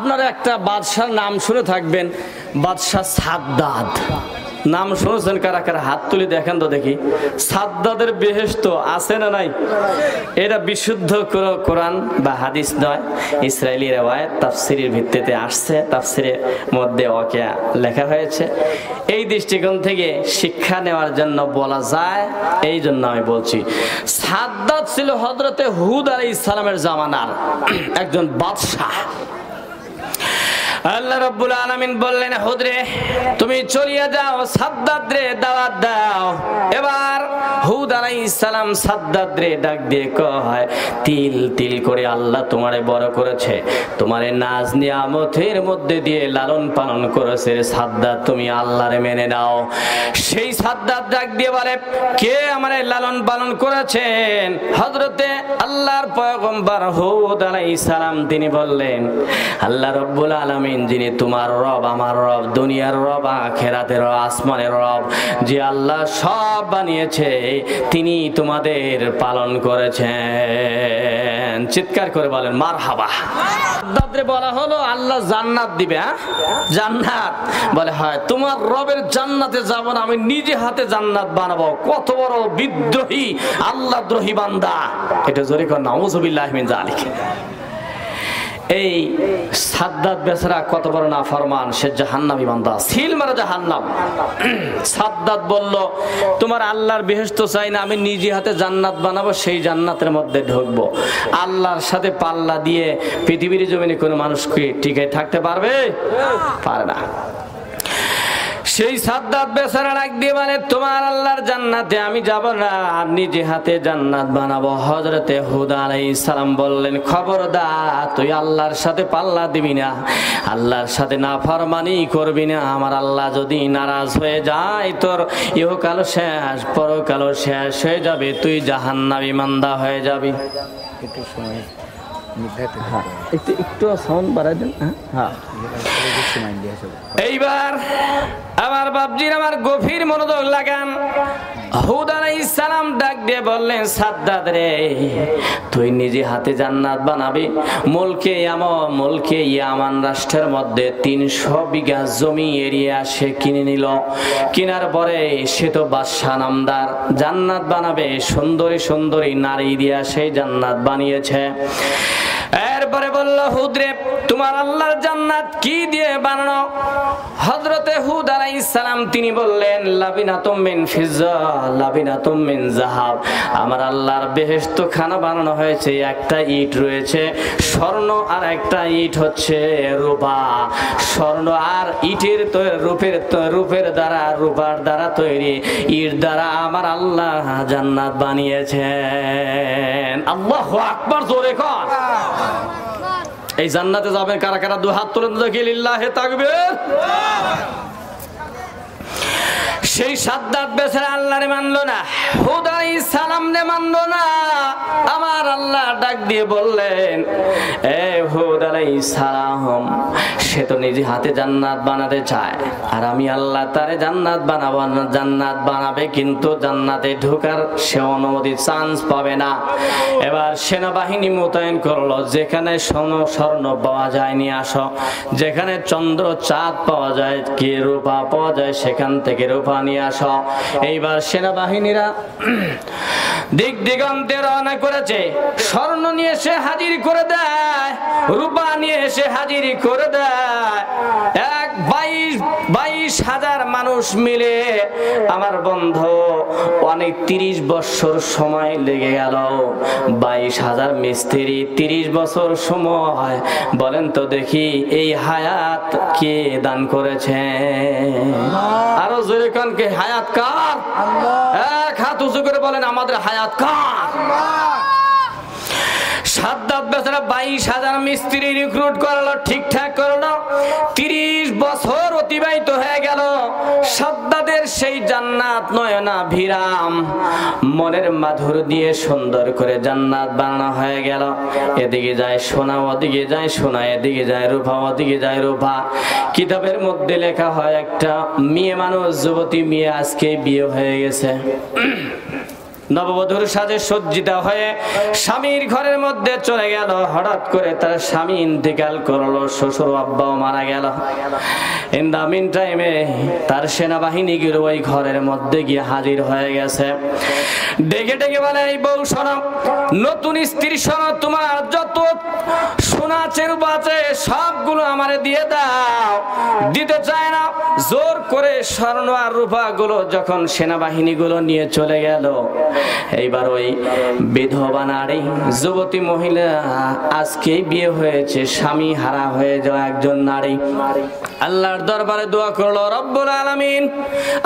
আপনারা একটা বাদশার নাম শুনে থাকবেন, বাদশাহ সাদ্দাদ। নাম শুনেছেন কারা কারা? হাত তুলে দেখেন তো দেখি। সাদ্দাদের বেহেশত আছে না নাই? এটা বিশুদ্ধ কোরআন বা হাদিস নয়, ইসরায়েলি রেওয়ায়েত তাফসিরের ভিত্তিতে আসছে, তাফসিরের মধ্যে ওকে লেখা হয়েছে। এই দৃষ্টিকোণ থেকে শিক্ষা নেওয়ার জন্য বলা যায়, এই জন্য আমি বলছি। সাদ্দাদ ছিল হযরতে হুদ আলাইহিস সালামের জামানার একজন বাদশাহ। আল্লাহ রাব্বুল আলামিন বললেন, হুদ রে তুমি চলিয়া যাও, সাদ্দাদ রে দাওয়াত দাও। এবার হুদ আলাইহিস সালাম সাদ্দাদ রে ডাক দিয়ে কয়, তিল তিল করে আল্লাহ তোমারে বড় করেছে, তোমারে নাজ নিয়ামতের মধ্যে দিয়ে লালন পালন করেছে রে সাদ্দাদ, তুমি আল্লাহরে মেনে নাও। সেই সাদ্দাদ ডাক দিয়ে বলে, কে আমারে লালন পালন করেছেন? হযরতে আল্লাহর পয়গম্বর হুদ আলাইহিস সালাম তিনি বললেন, আল্লাহ রাব্বুল আলামিন যিনি তোমার রব, আমার রব, দুনিয়ার রব, আখিরাতের রব, আসমানের রব, যে আল্লাহ সব বানিয়েছে তিনি তোমাদের পালন করেছেন। চিৎকার করে বলেন মারহাবা। সাদ্দাদরে বলা হলো আল্লাহ জান্নাত দিবে। জান্নাত? বলে হয়, তোমার রবের জান্নাতে যাব না, আমি নিজে হাতে জান্নাত বানাবো। কত বড় বিদ্রোহী, আল্লাহ দ্রোহী বান্দা! এটা জোরে কর নাউযুবিল্লাহি মিন যালিক। এই সাদ্দাদ বেচারা কত বড় নাফরমান, সে জাহান্নামী বান্দা, সিল মারা জাহান্নাম। সাদ্দাদ বলল, তোমার আল্লাহর বেহেশত চাই না, আমি নিজে হাতে জান্নাত বানাবো, সেই জান্নাতের মধ্যে ঢুকবো। আল্লাহর সাথে পাল্লা দিয়ে পৃথিবীর জমিনে কোনো মানুষ কি টিকে থাকতে পারবে? পারে না। সেই সাদ্দাদ বেচারা ডাক দিয়ে বলে, তোমার আল্লাহর জান্নাতে আমি যাব না, নিজে হাতে জান্নাত বানাবো। হযরতে হুদ আলাইহিস সালাম বললেন, খবরদার, তুই আল্লাহর সাথে পাল্লা দিবি না, আল্লাহর সাথে নাফরমানি করবি না। আমার আল্লাহ যদি নারাজ হয়ে যায়, তোর ইহকাল শেষ, পরকাল শেষ হয়ে যাবে, তুই জাহান্নামী বান্দা হয়ে যাবি। একটু সময় একটু সাউন্ড বাড়াই দেন। হ্যাঁ, এইবার আমার বাপজির আমার গভীর মনোযোগ লাগান। হুদ আলাইহিস সালাম ডাক দিয়ে বললেন, সাদ্দাদ রে তুই নিজে হাতে জান্নাত বানাবি। মুলকে ইয়ামান রাষ্ট্রের মধ্যে 300 বিঘা জমি এরিয়া সে কিনে নিল। কেনার পরে সে তো বাদশা নামদার, জান্নাত বানাবে, সুন্দরী সুন্দরী নারী দিয়া সেই জান্নাত বানিয়েছে। এরপরে বলল, হুদ রে তোমার আল্লাহর জান্নাত কি দিয়ে বানানো? হযরতে হুদ আলাইহিস সালাম তিনি বললেন, লাবিনাতুম মিন ফিজ্জা লাবিনাতুম মিন যাহাব। আমার আল্লাহর বেহেশত খানা বানানো হয়েছে, একটা ইট রয়েছে স্বর্ণ, আর একটা ইট হচ্ছে রূপা। স্বর্ণ আর ইটের রূপের দ্বারা, রূপার দ্বারা তৈরি ইট দ্বারা আমার আল্লাহ জান্নাত বানিয়েছেন। আল্লাহু আকবার, জোরে কর। এই জান্নাতে যাবেন কারা কারা? দুই হাত তুলে দেখি, লিল্লাহি তাকবীর। সেই সাদ্দাদ বেচারা আল্লাহরে মানলো না, হুদ আলাইহিস সালাম রে মানলো না। আমার আল্লাহ ডাক দিয়ে বললেন, এ হুদ আলাইহিস সালাম, সে তো নিজে হাতে জান্নাত বানাতে চায়, আর আমি আল্লাহ তারে জান্নাত বানাবো, জান্নাত বানাবে, কিন্তু জান্নাতে ঢোকার সে অনুমতি, চান্স পাবে না। এবার সেনাবাহিনী মোতায়েন করলো, যেখানে স্বর্ণ পাওয়া যায় নিয়ে আসো, যেখানে চন্দ্র চাঁদ পাওয়া যায়, কি রূপা পাওয়া যায়, সেখান থেকে রূপা নিয়ে আসো। এইবার সেনাবাহিনীরা দিক দিগন্তে রওনা করেছে, স্বর্ণ নিয়ে এসে হাজির করে দেয়, রূপা নিয়ে এসে হাজির করে দেয়। 22,000 মানুষ মিলে, আমার বন্ধু, অনেক 30 বছর সময় লেগে গেল। 22,000 মিস্ত্রি, 30 বছর সময়। বলেন তো দেখি, এই হায়াত কে দান করেছে? আরো জোরে কান, কে হায়াত কার? এক হাত উঁচু করে বলেন, আমাদের হায়াত কার? সাদ্দাদ বেচারা 22,000 মিস্ত্রি রিক্রুট করলো, ঠিকঠাক করলো। 30 বছর অতিবাহিত হয়ে গেল। সাদ্দাদের সেই জান্নাত নয়না ভিরাম, মনের মাধুর দিয়ে সুন্দর করে জান্নাত বানানো হয়ে গেল। এদিকে যায় সোনা, ওদিকে যায় সোনা, এদিকে যায় রূপা, ওদিকে যায় রূপা। কিতাবের মধ্যে লেখা হয়, একটা মেয়ে মানুষ, যুবতী মেয়ে, আজকে বিয়ে হয়ে গেছে। নববধূর সাজে সজ্জিত হয়ে স্বামীর ঘরের মধ্যে চলে গেল। হঠাৎ করে তার স্বামী ইন্তেকাল করলো, শ্বশুর আব্বাও মারা গেল। ইন দা মিন টাইমে তার সেনাবাহিনীগুলো ওই ঘরের মধ্যে গিয়ে হাজির হয়ে গেছে। ডেকে ডেকে বলে, এই বউ শোনো, নতুন স্ত্রী শোনো, তোমার যত সোনা চেরুপা আছে সবগুলো আমারে দিয়ে দাও। দিতে চায় না, জোর করে স্বর্ণ আর রূপা গুলো যখন সেনাবাহিনী গুলো নিয়ে চলে গেল, এইবার ওই বিধবা নারী যুবতী মহিলা, আজকে বিয়ে হয়েছে, স্বামী হারা হয়ে যাওয়া একজন নারী, আল্লাহর দরবারে দোয়া করলো, রব্বুল আলামিন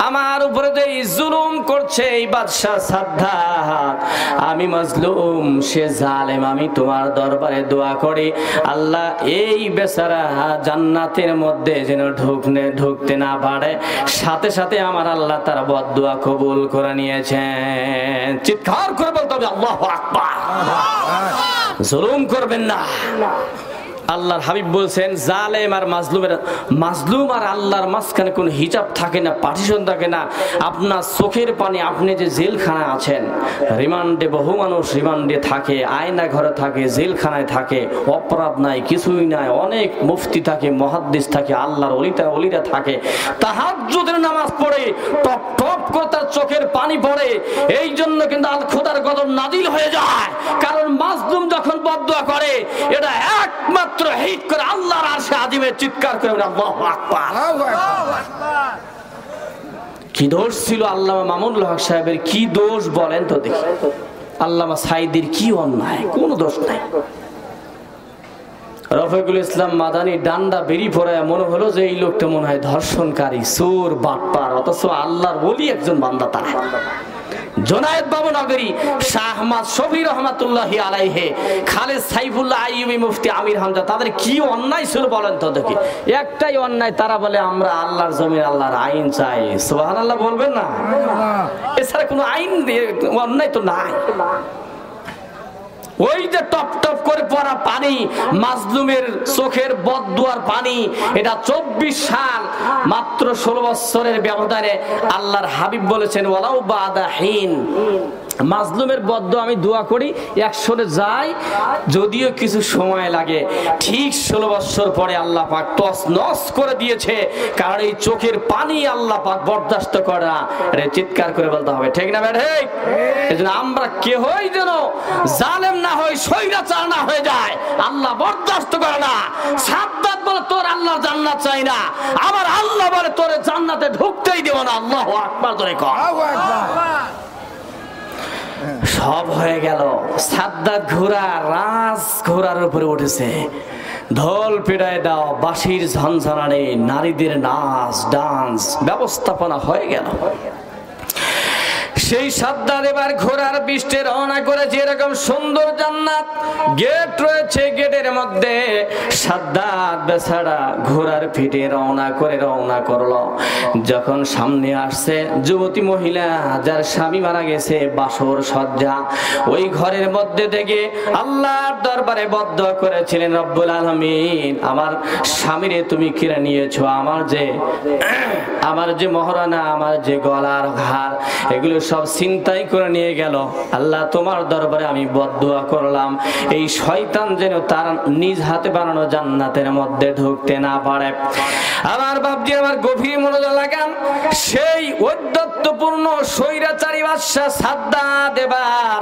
আমার উপরে যে জুলুম করছে এই বাদশা সাদ্দাত, আমি মাজলুম, সে জালেম, আমি তোমার দরবারে দোয়া করি আল্লাহ এই বেচারা জান্নাতের মধ্যে যেন ঢুকতে না পারে। সাথে সাথে আমার আল্লাহ তার বদদুয়া কবুল করে নিয়েছেন। চিৎকার করে বলতে হবে আল্লাহু আকবার। জুলুম করবেন না। আল্লাহর হাবিব বলছেন, জালেম আর মাজলুম আর আল্লাহর মাঝখানে কোনো হিজাব থাকে না, পার্টিশন থাকে না। আপনার চোখের পানি, আপনি যে জেলখানায় আছেন, রিমান্ডে বহু মানুষ রিমান্ডে থাকে, আয়না ঘরে থাকে, জেলখানায় থাকে, অপরাধ নাই, কিছুই নাই, অনেক মুফতি থাকে, মুহাদ্দিস থাকে, আল্লাহর ওলিরা থাকে, তাহাজ্জুদের নামাজ পড়ে টপ টপ করে তার চোখের পানি পড়ে। এই জন্য কিন্তু আল খোদার গজব নাজিল হয়ে যায়, কারণ মাজলুম যখন বদদুয়া করে এটা একমাত্র হিট করে আল্লাহর আরশে আজিমে চিৎকার করে আল্লাহু আকবার। কি দোষ ছিল আল্লামা মামুনুল হক সাহেবের? কি দোষ বলেন তো দেখি? আল্লামা সাইদির কি অন্যায়? কোন দোষ নাই। রফিকুল ইসলাম মাদানী ডান্ডা বেরি পড়ে মনে হলো যে এই লোকটা মনে হয় ধর্ষণকারী, চোর, বাটপার, অথচ আল্লাহর ওলি একজন বান্দা। তারা জোনায়েদ বাবু নগরী, শাহ আহমদ শফি রহমাতুল্লাহি আলাইহি, খালেদ সাইফুল্লাহ আইয়ুবী, মুফতি আমির হামজা, তাদের কি অন্যায় ছিল বলেন তো দেখি? একটাই অন্যায়, তারা বলে আমরা আল্লাহর জমিন, আল্লাহর আইন চাই। সুবহানাল্লাহ বলবেন না? এছাড়া কোনো আইন অন্যায় তো নাই। ওই যে টপ টপ করে পড়া পানি, মাজলুমের চোখের বদদুয়ার পানি, এটা 24 সাল মাত্র 16 বছরের ব্যবধানে আল্লাহর হাবিব বলেছেন, ওয়ালাউ বাদা হিন, মাজলুমের বদদুয়া আমি দোয়া করি 100 যায়, যদিও কিছু সময় লাগে, ঠিক 16 বছর পরে আল্লাহ পাক টস নস করে দিয়েছে। কারণ এই চোখের পানি আল্লাহ পাক বরদাস্ত করে না। আরে চিৎকার করে বলতে হবে, ঠিক না বেটা? ঠিক। এজন্য আমরা কেহই যেন জালেম না হয়, স্বৈরাচার না হয়ে যায়, আল্লাহ বরদাস্ত করে না। সাদ্দাত বলে তোর আল্লাহ জান্নাত চাই না, আমার আল্লাহ বলে তোর জান্নাতে ঢুকতেই দেব না। আল্লাহু আকবার ধরে কর। সব হয়ে গেল। সাদ্দাত ঘোড়া, রাজ ঘোড়ার উপরে উঠেছে, ঢোল পিটায় দাও, বাঁশির ঝনঝনানি, নারীদের নাচ ডান্স ব্যবস্থাপনা হয়ে গেল। সেই সাদ্দাত এবার ঘোড়ার পিষ্টে রওনা করেছে। এরকম সুন্দর জান্নাত গেট রয়েছে, গেটের মধ্যে সাদ্দাত বেচারা ঘোড়ার পিঠে রওনা করলো। যখন সামনে আসছে যুবতী মহিলা যার স্বামী মারা গেছে, বাসর সজ্জা, ওই ঘরের মধ্যে থেকে আল্লাহর দরবারে বদদুয়া করেছিলেন, রব্বুল আলামিন আমার স্বামীরে তুমি কিনে নিয়েছো, আমার যে মহারানা, আমার যে গলার হার, এগুলো সব চিন্তাই করে নিয়ে গেল। আল্লাহ তোমার দরবারে আমি বদদুয়া করলাম, এই শয়তান যেন তার নিজ হাতে বানানো জান্নাতের মধ্যে ঢুকতে না পারে। আমার বাপজি, আমার গভীর মনোযোগ লাগান। সেই ঔদ্ধত্যপূর্ণ স্বৈরাচারী বাদশা সাদ্দাত এবার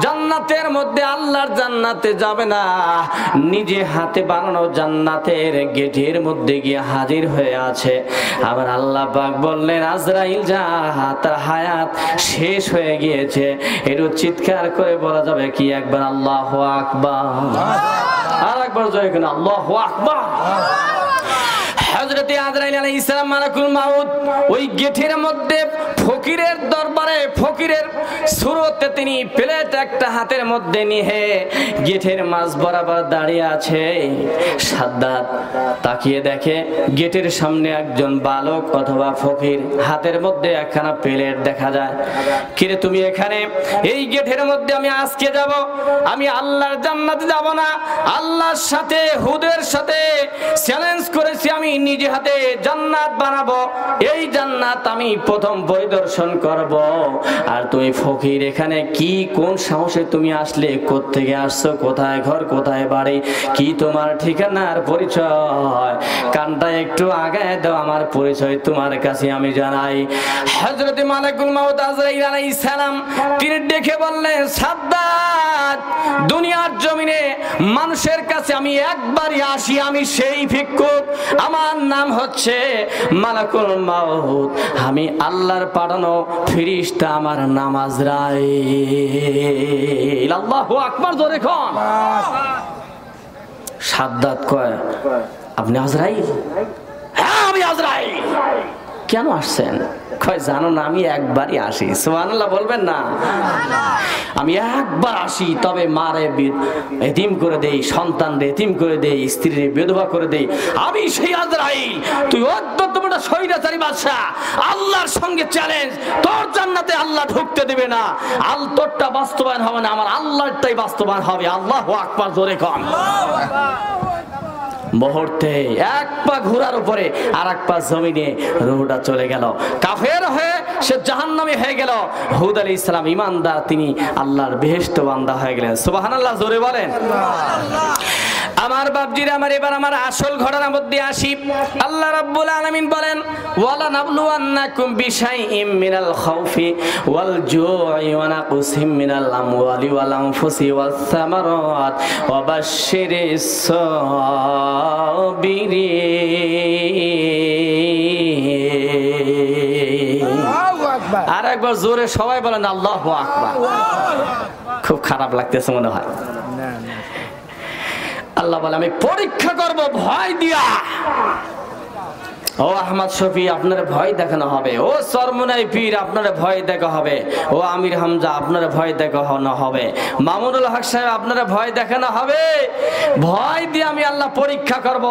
জান্নাতের মধ্যে, আল্লাহর জান্নাতে যাবে না, নিজে হাতে বানানো জান্নাতের গেটের মধ্যে গিয়ে হাজির হয়ে আছে। আবার আল্লাহ পাক বললেন, আজরাইল যা, তার হায়াত শেষ হয়ে গিয়েছে। একটু চিৎকার করে বলা যাবে কি একবার আল্লাহু আকবার? আর একবার জয় করে আল্লাহু আকবার। হযরত আজরাইল আলাইহিস সালাম মালাকুল মাউত ওই গেটের মধ্যে ফকিরের দরবারে, ফকিরের সুরতে তিনি প্লেট একটা হাতের মধ্যে নিয়ে গেটের মাঝ বরাবর দাঁড়িয়ে আছে। সাদ্দাত তাকিয়ে দেখে গেটের সামনে একজন বালক অথবা ফকির, হাতের মধ্যে একখানা প্লেট দেখা যায়। কিরে তুমি এখানে? এই গেটের মধ্যে আমি আজকে যাব, আমি আল্লাহর জান্নাতে যাব না, আল্লাহর সাথে হুদের সাথে চ্যালেঞ্জ করেছি, আমি আমি নিজে হাতে জান্নাত বানাবো, এই জান্নাত আমি প্রথম পরিদর্শন করব। আর তুমি ফকির, এখানে কি কোন সাহসে তুমি আসলে? কোত্থেকে আসছো? কোথায় ঘর, কোথায় বাড়ি, কি তোমার ঠিকানার পরিচয়? কানটা একটু আগায় দাও, আমার পরিচয় তোমার কাছে আমি জানাই। হযরত মালাকুল মাউত আজরাইল আলাইহিস সালাম তিনি দেখে বললেন, সাদ্দাত, দুনিয়ার জমিনে মানুষের কাছে আমি একবারই আসি, আমি সেই ভিক্ষুক, আমার নাম হচ্ছে মালাকুল মাউত, আমি আল্লাহর পাঠানো ফেরেশতা, আমার নাম আজরাইল। আল্লাহু আকবার, জোরে কোন। সাদ্দাত কয়, আপনি আজরাইল? হ্যাঁ আমি আজরাইল। কেন আসছেন? কয়, জানো না আমি একবারই আসি। সুবহানাল্লাহ বলবেন না? আমি একবার আসি, তবে মারে এতিম করে দেই, সন্তানরে এতিম করে দেই, স্ত্রীরে বিধবা করে দেই, আমি সেই আজরাইল। তুই অদ্ভুত বড় স্বৈরাচারী বাদশা, আল্লাহর সঙ্গে চ্যালেঞ্জ, তোর জান্নাতে আল্লাহ ঢুকতে দেবে না। তোরটা বাস্তবায়ন হবে না, আমার আল্লাহরটাই বাস্তবায়ন হবে। আল্লাহু আকবার, জোরে কর। মুহূর্তে এক পা ঘোড়ার উপরে আর এক পা জমিনে রূহটা চলে গেল। কাফের হয়ে সে জাহান্নামী হয়ে গেল। হুদ আলাইহিস সালাম ঈমানদার, তিনি আল্লাহর বেহেশত বান্দা হয়ে গেলেন। সুবহানাল্লাহ, জোরে বলেন। আমার বাপজিরা, আমার এবার আমার আসল ঘটনার মধ্যে আসি। আল্লাহ রাব্বুল আলামিন বলেন, ওয়ালা নাবলুওয়ান্নাকুম বিশাইইম মিনাল খাউফি ওয়াল জুই ওয়া নাকসিম মিনাল আমওয়ালি ওয়াল আনফুসি ওয়াস সামারাত ওয়া বাশশিরিস সাবিরিন। আর একবার জোরে সবাই বলেন আল্লাহু আকবার। খুব খারাপ লাগতেছে মনে হয়। আল্লাহ বলে, আমি পরীক্ষা করব ভয় দিয়া। ও আহমদ শফি, আপনার ভয় দেখানো হবে। ও সরমুনাই পীর, আপনার ভয় দেখা হবে। ও আমির হামজা, আপনার ভয় দেখানো হবে। মামুনুল হক সাহেব, আপনার ভয় দেখানো হবে। ভয় দিয়ে আমি আল্লাহ পরীক্ষা করব।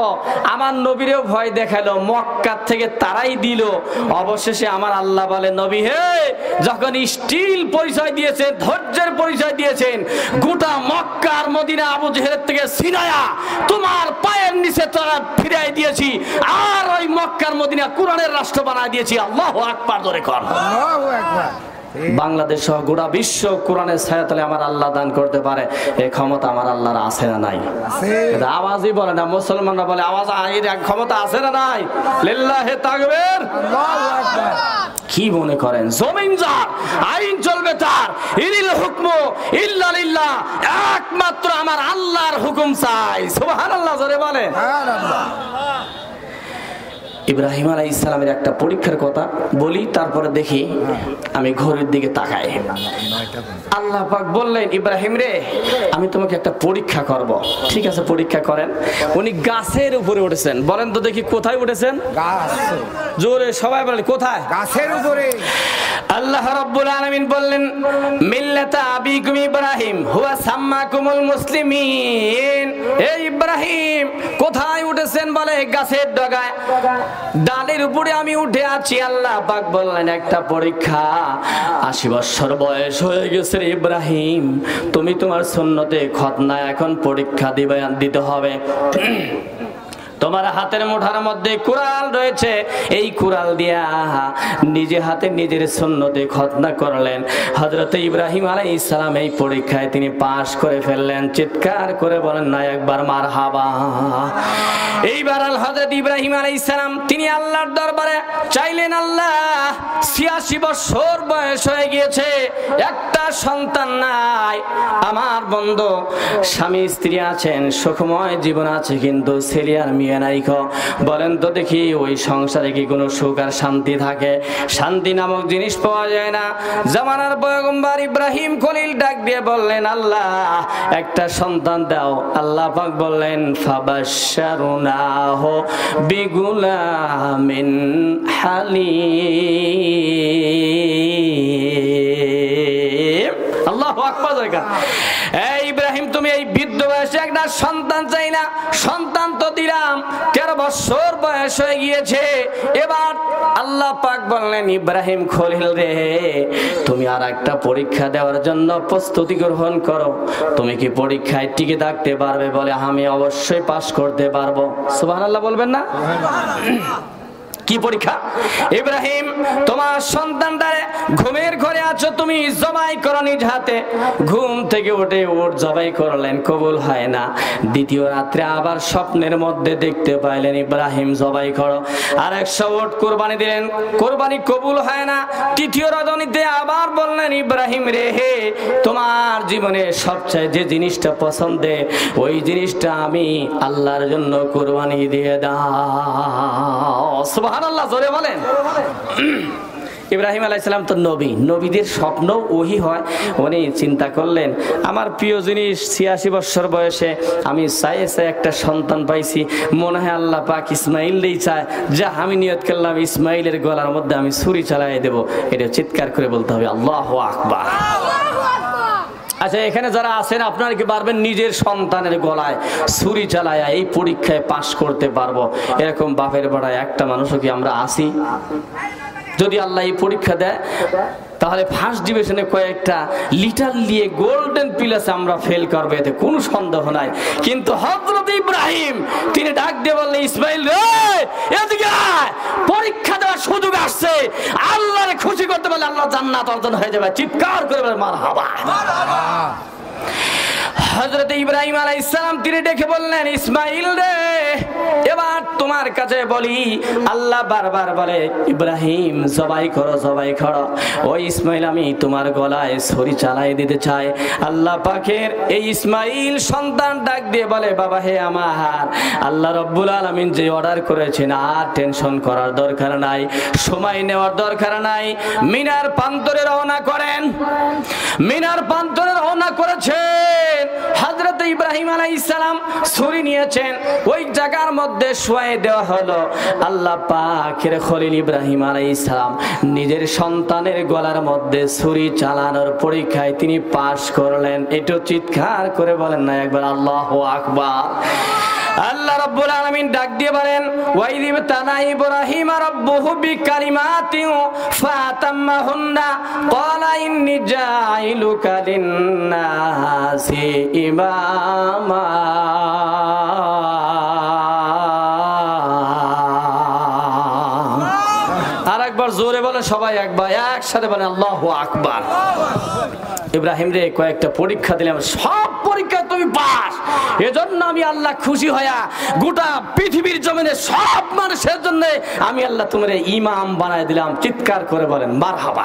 আমার নবীরেও ভয় দেখালো, মক্কা থেকে তারাই দিল। অবশেষে আমার আল্লাহ বলে, নবী হে, যখন স্টিল পরিচয় দিয়েছেন, ধৈর্যের পরিচয় দিয়েছেন, গোটা মক্কা আর মদিনা আবু জেহেলের থেকে ছিনায়া তোমার পায়ের নিচে তারা ফিরাই দিয়েছি। আর ওই মক্কার মদিনা কুরআনের রাষ্ট্র বানায় দিয়েছি। আল্লাহু আকবার, জোরে কর। আল্লাহু আকবার। বাংলাদেশ সহ গোটা বিশ্ব কোরআনের ছায়াতলে আমার আল্লাহ দান করতে পারে, এই ক্ষমতা আমার আল্লাহর আছে না নাই? আওয়াজই বলে না, মুসলমানরা বলে আওয়াজ, এর ক্ষমতা আছে না নাই? লিল্লাহি তাকবীর, আল্লাহু আকবার। কি মনে করেন জমিন যার, আইন চলবে তার, ইনিল হুকমু ইল্লা লিল্লাহ, একমাত্র আমার আল্লাহর হুকুম চাই। সুবহানাল্লাহ, জোরে বলেন সুবহানাল্লাহ। ইব্রাহিম আলাইহিস সালামের একটা পরীক্ষার কথা বলি, তারপরে দেখি আমি ঘরের দিকে তাকাই। আল্লাহ পাক বললেন, ইব্রাহিম রে, আমি তোমাকে একটা পরীক্ষা করব। ঠিক আছে, পরীক্ষা করেন। উনি গাছের উপরে উঠেছেন। বলেন তো দেখি কোথায় উঠেছেন? গাছ। জোরে সবাই বলেন, কোথায়? গাছের উপরে। আল্লাহ রাব্বুল আলামিন বললেন, মিল্লাতা আবিকুম ইব্রাহিম হুয়া সাম্মাকুমুল মুসলিমিন। এই ইব্রাহিম কোথায় উঠেছেন? বলে গাছের ডগায়, ডালের উপরে আমি উঠে আছি। আল্লাহ পাক বললেন, একটা পরীক্ষা। 80 বছর বয়স হয়ে গেছে ইব্রাহিম, তুমি তোমার সুন্নতে খতনা এখন পরীক্ষা দিতে হবে। তোমার হাতের মুঠার মধ্যে কুরআন রয়েছে, এই কুরআন দিয়া নিজে হাতে নিজের সুন্নতে খতনা করলেন। হযরত ইব্রাহিম আলাইহিস সালাম এই পরীক্ষায় তিনি পাশ করে ফেললেন। চিৎকার করে বলেন না একবার মারহাবা। এইবার হযরত ইব্রাহিম আলাইহিস সালাম তিনি আল্লাহর দরবারে চাইলেন, আল্লাহ 86 বছর বয়স হয়ে গিয়েছে, একটা সন্তান নাই, আমার বন্ধু স্বামী স্ত্রী আছেন, সুখময় জীবন আছে, কিন্তু ছেলে আর মেয়ে নাই। বলেন তো দেখি, ওই সংসারে কি কোনো সুখ আর শান্তি থাকে? শান্তি নামক জিনিস পাওয়া যায় না। জামানার পয়গম্বর ইব্রাহিম খলিল ডাক দিয়ে বললেন, আল্লাহ একটা সন্তান দাও। আল্লাহ পাক বললেন, ফাবাশশারনাহু বিগুলামিন হালিম। আল্লাহু আকবার। এই ইব্রাহিম তুমি এই বৃদ্ধ বয়সে একটা সন্তান চাই না, সন্তান তো দিলাম, 13 বছর বয়স হয়ে গিয়েছে। এবার আল্লাহ পাক বললেন ইব্রাহিম খলিল রে, তুমি আর একটা পরীক্ষা দেওয়ার জন্য প্রস্তুতি গ্রহণ করো। তুমি কি পরীক্ষায় টিকে থাকতে পারবে? বলে আমি অবশ্যই পাশ করতে পারবো। সুবহানাল্লাহ বলবেন না? কি পরীক্ষা? ইব্রাহিম তোমার সন্তানটারে ঘুমের ঘরে আছো, তুমি জবাই করো নিজ হাতে। ঘুম থেকে উঠে জবাই করলেন, কবুল হয় না। দ্বিতীয় রাত্রে আবার স্বপ্নের মধ্যে দেখতে পাইলেন ইব্রাহিম জবাই করো। আর 100 উট কোরবানি দিলেন, কোরবানি কবুল হয় না। তৃতীয় রজনীতে আবার বললেন ইব্রাহিম রে, হে তোমার জীবনে সবচেয়ে যে জিনিসটা পছন্দের ওই জিনিসটা আমি আল্লাহর জন্য কোরবানি দিয়ে দাও। সুবহানাল্লাহ জোরে বলেন। ইব্রাহিম আলাইহিস সালাম তো নবী, নবীদের স্বপ্ন ওহী হয়। উনি চিন্তা করলেন আমার প্রিয় জিনিস 86 বছর বয়সে আমি চাই একটা সন্তান পাইছি, মনে হয় আল্লাহ পাক ইসমাইলই চায়, যা আমি নিয়ত করলাম ইসমাইলের গলার মধ্যে আমি ছুরি চালাই দেব। এটা চিৎকার করে বলতে হবে আল্লাহু আকবার। আচ্ছা এখানে যারা আছেন আপনারা কি পারবেন নিজের সন্তানের গলায় ছুরি চালায়া এই পরীক্ষায় পাশ করতে পারবো? এরকম বাপের বেড়ায় একটা মানুষও কি আমরা আছি? যদি আল্লাহ এই পরীক্ষা দেয় তাহলে ফার্স্ট ডিভিশনে কয়েকটা লিটার নিয়ে গোল্ডেন প্লাসে আমরা ফেল করবো, এতে কোনো সন্দেহ নাই। কিন্তু হযরত ইব্রাহিম তিনি ডাক দিয়ে বললেন ইসমাইল রে এদিকে আয়, পরীক্ষা দেওয়ার সুযোগ আসছে। আল্লাহরে খুশি করতে পারলে আল্লাহ জান্নাত অর্জন হয়ে যাবে। চিৎকার করে বলেন মারহাবা। হযরত ইব্রাহিম আলাইহিস সালাম তিনি ডেকে বললেন ইসমাইল রে, এবার তোমার কাছে বলি, আল্লাহ বারবার বলে ইব্রাহিম জবাই করো জবাই করো। ওই ইসমাইল আমি তোমার গলায় ছুরি চালাই দিতে চাই। আল্লাহ পাকের এই ইসমাইল সন্তান ডাক দিয়ে বলে বাবা হে আমার, আল্লাহ রাব্বুল আলামিন যে অর্ডার করেছেন আর টেনশন করার দরকার নাই, সময় নেওয়ার দরকার নাই। মিনার প্রান্তরে রওনা করেন। মিনার প্রান্তরে রওনা করেছেন। হযরত ইব্রাহিম আলাইহিস সালাম ছুরি নিয়েছেন, ওই জায়গার মধ্যে শুয়াই দেওয়া হলো। আল্লাহ পাকের খলিল ইব্রাহিম আলাইহিস সালাম নিজের সন্তানের গলার মধ্যে ছুরি চালানোর পরীক্ষায় তিনি পাশ করলেন। একটু চিৎকার করে বলেন না একবার আল্লাহু আকবার। আল্লাহ রাব্বুল আলামিন ডাক দিয়ে বলেন ওয়াইযিব তানা ইব্রাহিম রাব্বুহু বিকালিমাতিন ফাতাম্মাহুন্না ক্বালা ইন্নী জাইলুকা লিন-নাসি ইমামা। আরেকবার জোরে বলে সবাই একবার একসাথে বলেন আল্লাহু আকবার। ইব্রাহিম রে কয়েকটা পরীক্ষা দিলাম, সব পরীক্ষা তুমি পাস। এজন্য আমি আল্লাহ খুশি হয়া গোটা পৃথিবীর জমিনে সব মানুষের জন্য আমি আল্লাহ তোমার ইমাম বানায় দিলাম। চিৎকার করে বলেন মারহাবা।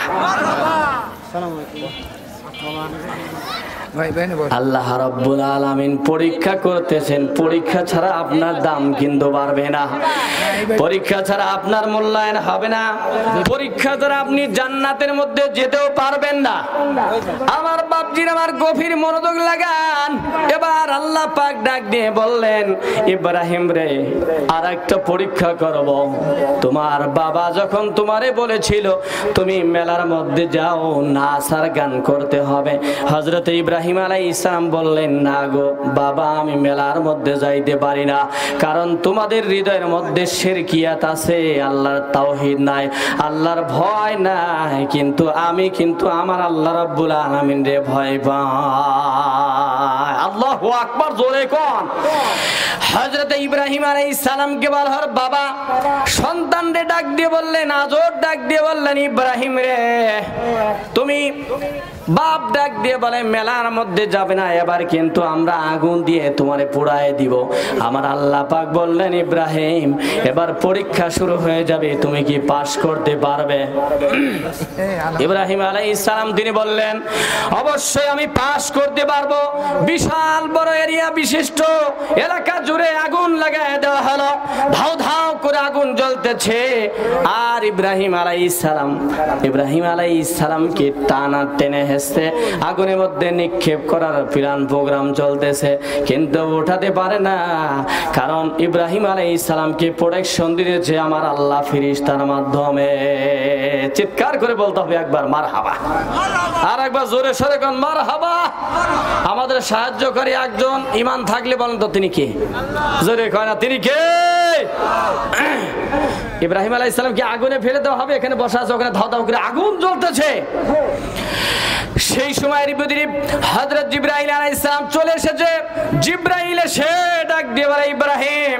আল্লাহ রাব্বুল আলামিন পরীক্ষা করতেছেন। পরীক্ষা ছাড়া আপনার দাম কিন্তু বাড়বে না, পরীক্ষা ছাড়া আপনার মূল্যায়ন হবে না, পরীক্ষা ছাড়া আপনি জান্নাতের মধ্যে যেতেও পারবেন না। আমার বাপজির আমার গভীর মনোযোগ লাগান। এবার আল্লাহ পাক ডাক দিয়ে বললেন ইব্রাহিম রে আর একটা পরীক্ষা করব। তোমার বাবা যখন তোমারে বলেছিল তুমি মেলার মধ্যে যাও নাচ আর গান করতে হবে, হযরত ইব্রাহিম আলাইহিস সালাম বললেন না গো বাবা, আমি মেলার মধ্যে যাইতে পারি না, কারণ তোমাদের হৃদয়ের মধ্যে শিরকিয়াত আছে, আল্লাহর তাওহীদ নাই, আল্লাহর ভয় নাই। কিন্তু আমি আমার আল্লাহ রাব্বুল আলামিন রে ভয় পাই। আল্লাহু আকবার জোরে কোন। হযরত ইব্রাহিম আলাইহিস সালামকে বলার বাবা সন্তান রে ডাক দিয়ে বললেন, আজর ডাক দিয়ে বললেন ইব্রাহিম রে তুমি, বাপ ডাক দিয়ে বলে মেলার মধ্যে যাবে না, এবার কিন্তু আমরা আগুন দিয়ে তোমারে পোড়ায় দিব। আমার আল্লাহ পাক বললেন ইব্রাহিম এবার পরীক্ষা শুরু হয়ে যাবে, তুমি কি পাশ করতে পারবে? ইব্রাহিম আলাইহিস সালাম তিনি বললেন অবশ্যই আমি পাশ করতে পারবো। বিশাল বড় এরিয়া বিশিষ্ট এলাকা জুড়ে আগুন লাগায় দেওয়া হলো, ধাও ধাও করে আগুন জ্বলতেছে আর ইব্রাহিম আলাইহিস সালামকে টানা টেনে হেসে আগুনের মধ্যে নিক্ষেপ করার প্ল্যান প্রোগ্রাম চলতেছে, কিন্তু উঠাতে পারে না। কারণ ইব্রাহিম আলাইহিস সালামকে প্রোটেকশন দিয়েছে আমার আল্লাহ ফেরেশতার মাধ্যমে। চিৎকার করে বলতে হবে একবার মারহাবা, আর একবার জোরে সরে কোন মারহাবা। আমাদের সাহায্যকারী একজন ঈমান থাকলে বলেন তো তিনি কে? জোরে কয় না তিনি কে? ইব্রাহিম আলাইহিস সালামকে আগুনে ফেলে দেওয়া হবে, এখানে বসা আছে, ওখানে ধাও ধাও করে আগুন জ্বলতেছে। সেই সময়ের ভিতরে হযরত জিবরাইল আলাইহিস সালাম চলে এসেছে। জিবরাইল এসে ডাক দিয়ে বলে, ইব্রাহিম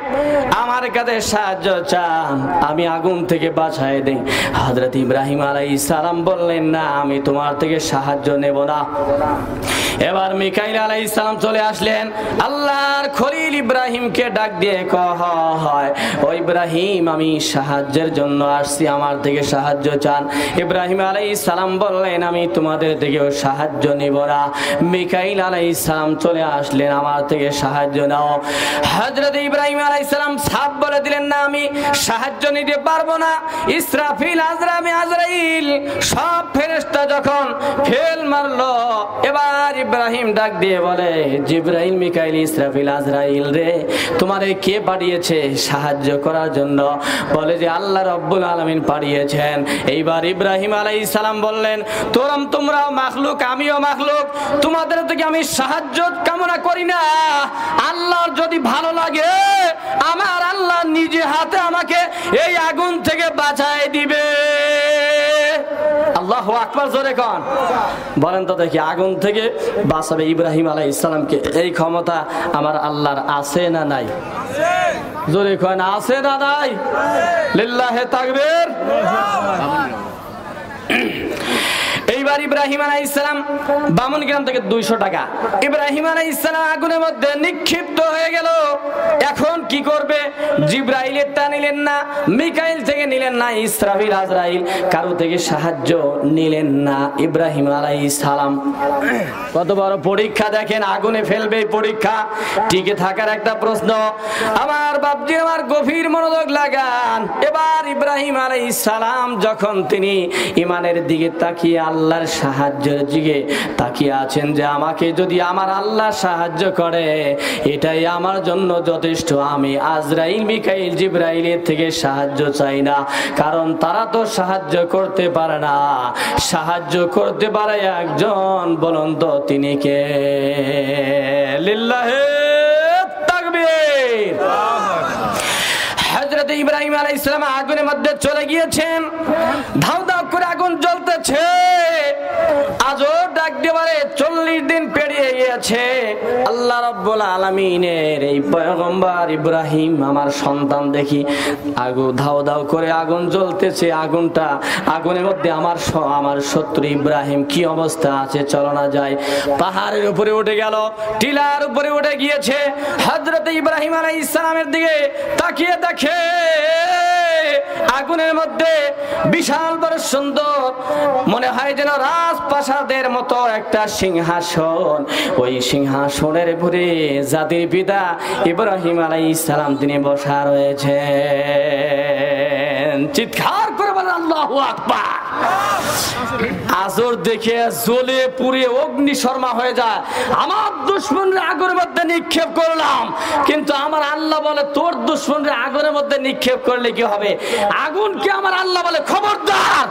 আমার কাছে সাহায্য চান, আমি আগুন থেকে বাঁচায় দেই। হযরত ইব্রাহিম আলাইহিস সালাম বললেন, না আমি তোমার থেকে সাহায্য নেব না। এবার মিকাইল আলাইহিস সালাম চলে আসলেন, আল্লাহর খলিল ইব্রাহিমকে ডাক দিয়ে কয়, ও ইব্রাহিম আমি সাহায্যের জন্য আসছি, আমার থেকে সাহায্য চান। ইব্রাহিম আলাইহিস সালাম বললেন, আমি তোমাদের থেকেও সাহায্য নিব না। মিকাইল আলাইহিস সালাম চলে আসলেন, আমার থেকে সাহায্য নাও। হযরত ইব্রাহিম আলাইহিস সালাম সাফ বলে দিলেন, না আমি সাহায্য নিতে পারবো না। ইসরাফিল, আজরাইল সব ফেরেশতা যখন ফেল মারলো, এবার ইব্রাহিম ডাক দিয়ে বলে, জিবরাইল, মিকাইল, ইসরাফিল, আজরাইল রে, তোমারে কে পাঠিয়েছে সাহায্য করার জন্য? বলে যে আল্লাহ রাব্বুল আলামিন পাঠিয়েছেন। এইবার ইব্রাহিম আলাইহিস সালাম বললেন, তোমরা মাখলুক, আমিও মাখলুক, তোমাদের থেকে আমি সাহায্য কামনা করি না। আল্লাহর যদি ভালো লাগে আমার আল্লাহ নিজে হাতে আমাকে এই আগুন থেকে বাঁচায় দিবে। আল্লাহু আকবার, জোরে কোন বলেন তো দেখি, আগুন থেকে বাঁচাবে ইব্রাহিম আলাইহিস সালামকে, এই ক্ষমতা আমার আল্লাহর আছে না নাই? জোরে কোন আছে না নাই? লিল্লাহি তাকবীর। এইবার ইব্রাহিম আলাইহিস সালাম বামন গ্রাম থেকে 200 টাকা ইব্রাহিম আলাইহিস সালাম আগুনের মধ্যে নিক্ষিপ্ত হয়ে গেল। এখন কি করবে? জিবরাইলেরটা নিলেন না, মিকাইল থেকে নিলেন না, ইসরাফিল, আজরাইল কারো থেকে সাহায্য নিলেন না। ইব্রাহিম আলাইহিস সালাম কত বড় পরীক্ষা দেখেন, আগুনে ফেলবে, পরীক্ষা টিকে থাকার একটা প্রশ্ন। আমার বাপজি আমার গভীর মনোযোগ লাগান। এবার ইব্রাহিম আলাইহিস সালাম যখন তিনি ঈমানের দিকে তাকিয়ে আল্লাহর সাহায্যের দিকে তাকিয়ে আছেন, যে আমাকে যদি আমার আল্লাহ সাহায্য করে এটাই আমার জন্য যথেষ্ট, আমি আজরাইল, মিকাইল, জিবরাইলের থেকে সাহায্য চাই না, কারণ তারা তো সাহায্য করতে পারে না। সাহায্য করতে পারে একজন, বলুন তো তিনি কে? লিল্লাহি তাকবীর। হযরত ইব্রাহিম আলাইহিস সালাম আগুনের মধ্যে চলে গিয়েছেন, ধাউ ধাউ করে আগুন জ্বলতেছে। আজও ডাক দেবারে 40 দিন পেরিয়ে গিয়েছে। আল্লাহ রাব্বুল আলামিনের এই পয়গম্বর ইব্রাহিম আমার সন্তান দেখি আগুন ধাউ ধাউ করে আগুন জ্বলতেছে, আগুনের মধ্যে আমার শত্রু ইব্রাহিম কি অবস্থা আছে, চলো না যায়। পাহাড়ের উপরে উঠে গেল, টিলার উপরে উঠে গিয়েছে। হযরত ইব্রাহিম আলাইহিস সালামের দিকে তাকিয়ে দেখে আগুনের মধ্যে বিশাল বড় সুন্দর, মনে হয় যেন রাজপ্রাসাদের মতো একটা সিংহাসন। ওই সিংহাসনের উপরে জাতির পিতা ইব্রাহিম আলাইহিস সালাম তিনি বসা রয়েছেন। চিৎকার করে বলেন আল্লাহু আকবার। আজর দেখে জ্বলে পুড়ে অগ্নি শর্মা হয়ে যায়। আমার দুশমনরা আগুনের মধ্যে নিক্ষেপ করলাম, কিন্তু আমার আল্লাহ বলে তোর দুশমনরা আগুনের মধ্যে নিক্ষেপ করলে কি হবে? আগুনকে আমার আল্লাহ বলে খবরদার,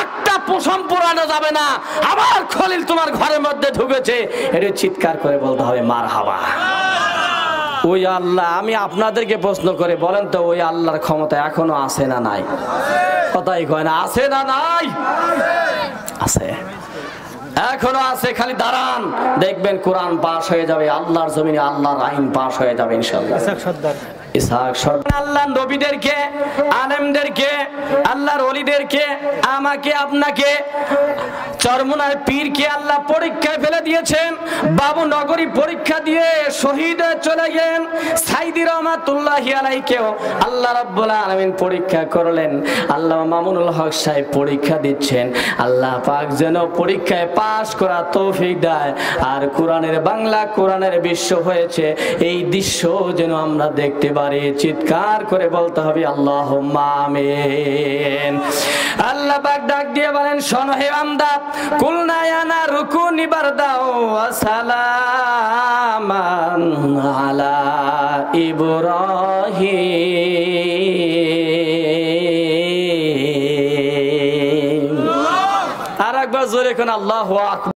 একটা পশম পোড়ানো যাবে না, আমার খলিল তোমার ঘরের মধ্যে ঢুকেছে। এটা চিৎকার করে বলতে হবে মারহাবা। ওই আল্লাহ, আমি আপনাদেরকে প্রশ্ন করে বলেন তো, ওই আল্লাহর ক্ষমতা এখনো আছে না নাই? কথাই কয় না, আছে না নাই? আছে, এখনো আছে। খালি দাঁড়ান, দেখবেন কোরআন পাশ হয়ে যাবে, আল্লাহর জমিনে আল্লাহর আইন পাশ হয়ে যাবে ইনশাআল্লাহ। আল্লাহ নবীদেরকে, আলেমদেরকে, আল্লাহর ওলিদেরকে, আমাকে আপনাকে, চরমুনার পীরকে আল্লাহ পরীক্ষায় ফেলে দিয়েছেন। বাবু নগরী পরীক্ষা দিয়ে শহীদ চলে গেলেন। সাইদি রহমাতুল্লাহি আলাইহিকেও আল্লাহ রাব্বুল আলামিন পরীক্ষা করলেন। আল্লাহ মামুনুল হক সাহেব পরীক্ষা দিচ্ছেন। আল্লাহ পাক যেন পরীক্ষায় পাশ করা তৌফিক দেয়, আর কোরআনের বাংলা, কোরআনের বিশ্ব হয়েছে, এই দৃশ্য যেন আমরা দেখতে পাই। পারে চিৎকার করে বলতে হবে আল্লাহুম্মা আমিন। আল্লাহ পাক ডাক দিয়ে বলেন, শোনো হে বান্দা, কুলনা ইয়া নারু কুনি বারদাও ওয়া সালামান আলা ইব্রাহিম। আরেকবার জোরে কোন আল্লাহু আকবার।